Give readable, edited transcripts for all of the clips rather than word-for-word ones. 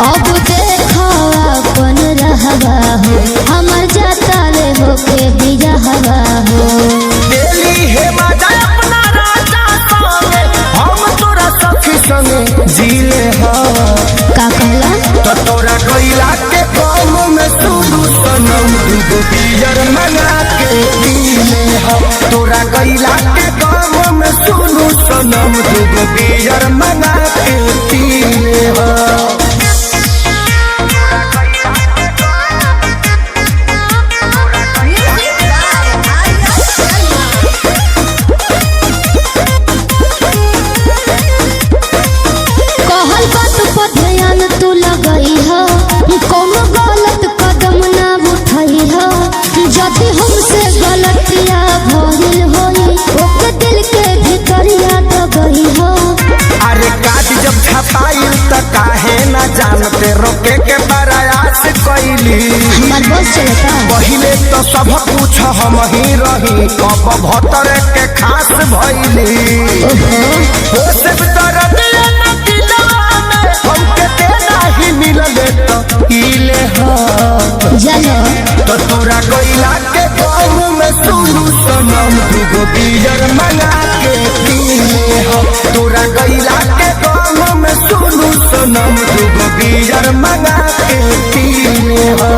अब देखो अपन रहवा हो हमर जाता रे होके बिजहवा हो दिल्ली है मजा अपना राजा संगे हम तोरा सखी संगे जीले हा का कहला तो तोरा गइला के काम में सुनु सनम दूगो बियर मंगा के पीले हा तोरा गइला के काम में सुनु सनम दूगो बियर मंगा के पीले हा जदि हमसे गलतिया भइल होई ओके दिल के भितरिया दबई हो अरे काट जब छपाई त काहे ना जानते रोके के प्रयास कइली हमार बस चलता पहिले तो सब कुछ हम ही रही अब भतर के खास भइली हो सब दर्द न दिलवा में हमके देना ही मिलले तो इले हा जानो तो तोरा गइला के गाँव में सुनु सनम दूगो बियर मंगा के पीले हो तोरा गइला के गाँव में सुनु सनम दूगो बियर मंगा के पीले हो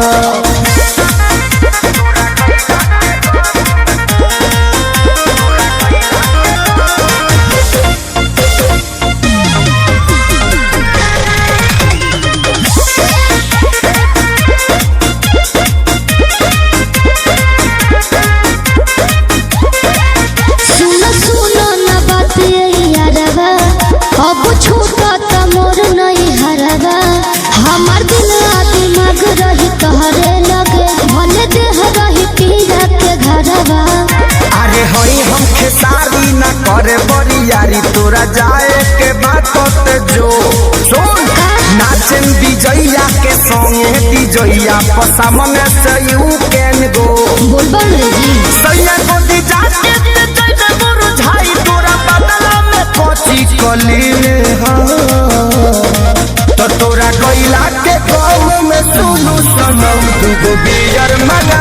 अब छूटा त मोर नहीं हरवा हमार दिल दिमाग रही तोहरे लगे भले देह रही पीरा के घरवा अरे हई हम खेसारी न करे बरियारी तोरा जाए के बात जो सुन नाचन विजया के संगे विजया पसामने से यू कैन गो बोलबम रे जी सैया गोदी जाके ते जइबे मुरझाई तोरा बदला में कोची कलीले हा तो तोरा गइला के गाँव में सुनु सनम दूगो बियर मंगा